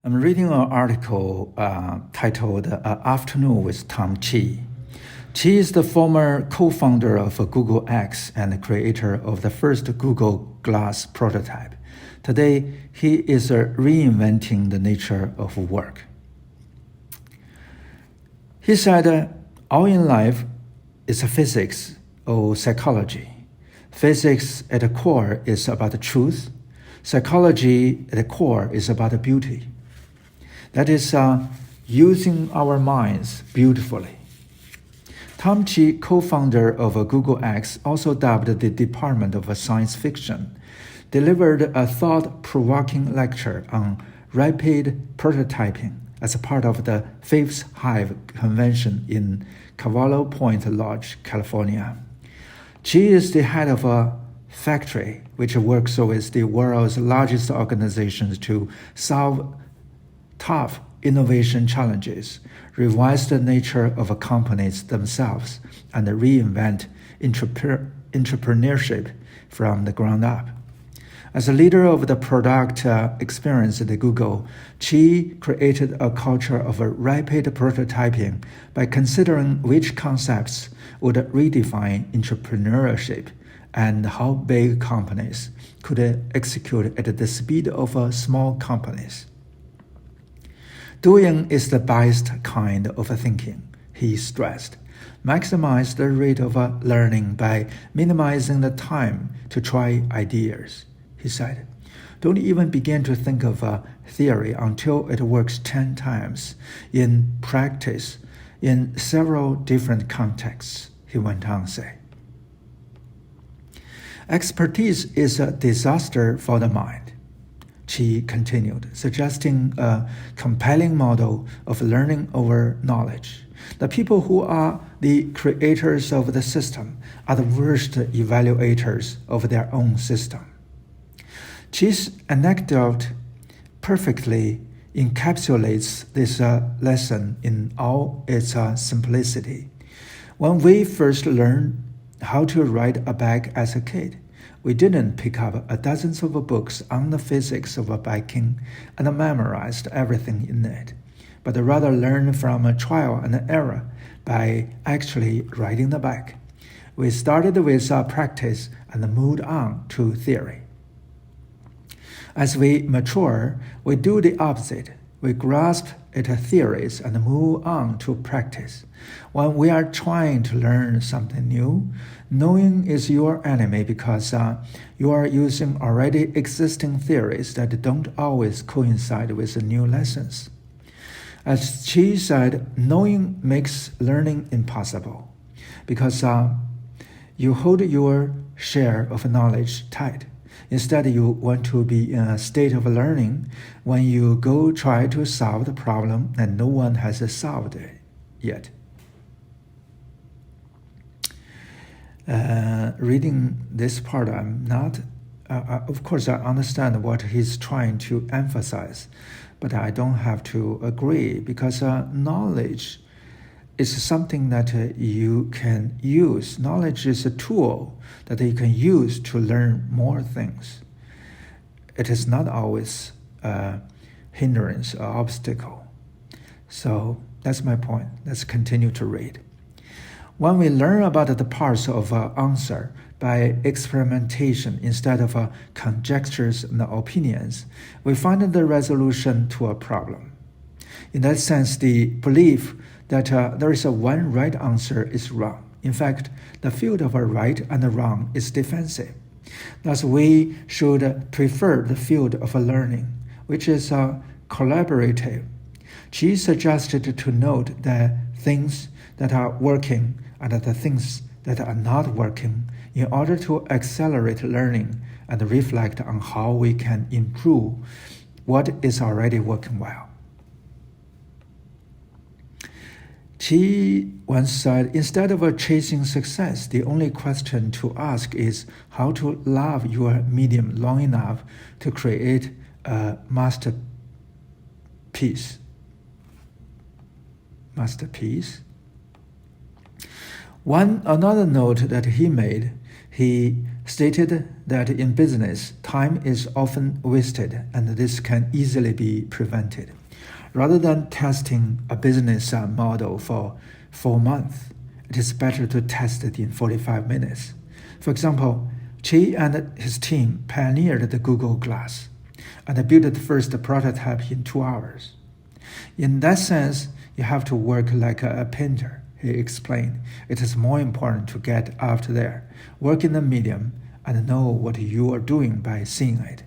I'm reading an article titled Afternoon with Tom Chi. Chi is the former co-founder of Google X and the creator of the first Google Glass prototype. Today, he is reinventing the nature of work. He said, all in life is physics or psychology. Physics at the core is about the truth. Psychology at the core is about the beauty. That is using our minds beautifully. Tom Chi, co-founder of Google X, also dubbed the Department of Science Fiction, delivered a thought-provoking lecture on rapid prototyping as a part of the Fifth Hive convention in Cavallo Point Lodge, California. Chi is the head of a factory which works with the world's largest organizations to solve tough innovation challenges, revise the nature of companies themselves, and reinvent entrepreneurship from the ground up. As a leader of the product experience at Google, Chi created a culture of rapid prototyping by considering which concepts would redefine entrepreneurship and how big companies could execute at the speed of small companies. Doing is the best kind of thinking, he stressed. Maximize the rate of learning by minimizing the time to try ideas, he said. Don't even begin to think of a theory until it works 10 times in practice in several different contexts, he went on to say. Expertise is a disaster for the mind, Chi continued, suggesting a compelling model of learning over knowledge. The people who are the creators of the system are the worst evaluators of their own system. Chi's anecdote perfectly encapsulates this lesson in all its simplicity. When we first learned how to ride a bike as a kid, we didn't pick up dozens of books on the physics of biking and memorized everything in it, but rather learned from trial and error by actually riding the bike. We started with practice and moved on to theory. As we mature, we do the opposite. We grasp at theories and move on to practice. When we are trying to learn something new, knowing is your enemy because you are using already existing theories that don't always coincide with the new lessons. As Chi said, knowing makes learning impossible because you hold your share of knowledge tight. Instead, you want to be in a state of learning when you go try to solve the problem and no one has solved it yet. Reading this part, I'm not, of course, I understand what he's trying to emphasize, but I don't have to agree because knowledge is something that you can use. Knowledge is a tool that you can use to learn more things. It is not always a hindrance or obstacle. So that's my point. Let's continue to read. When we learn about the parts of an answer by experimentation instead of conjectures and opinions, we find the resolution to a problem. In that sense, the belief that there is one right answer is wrong. In fact, the field of right and wrong is defensive. Thus, we should prefer the field of learning, which is collaborative. Chi suggested to note the things that are working and the things that are not working in order to accelerate learning and reflect on how we can improve what is already working well. Chi once said, instead of chasing success, the only question to ask is how to love your medium long enough to create a masterpiece. Another note that he made, he stated that in business, time is often wasted and this can easily be prevented. Rather than testing a business model for 4 months, it is better to test it in 45 minutes. For example, Chi and his team pioneered the Google Glass and built the first prototype in 2 hours. In that sense, you have to work like a painter, he explained. It is more important to get out there, work in the medium, and know what you are doing by seeing it.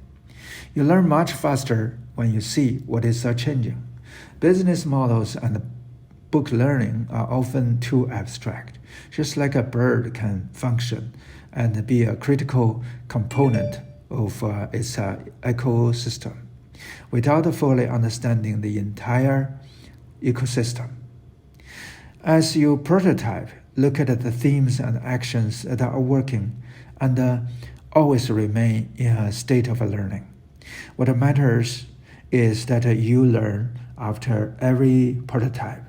You learn much faster when you see what is changing. Business models and book learning are often too abstract, just like a bird can function and be a critical component of its ecosystem without fully understanding the entire ecosystem. As you prototype, look at the themes and actions that are working and always remain in a state of learning. What matters is that you learn after every prototype.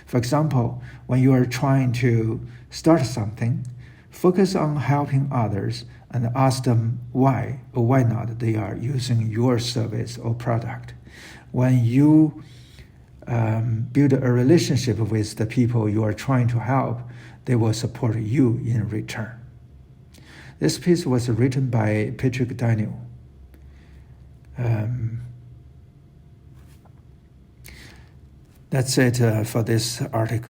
For example, when you are trying to start something, focus on helping others and ask them why or why not they are using your service or product. When you build a relationship with the people you are trying to help, they will support you in return. This piece was written by Patrick Daniel. That's it for this article.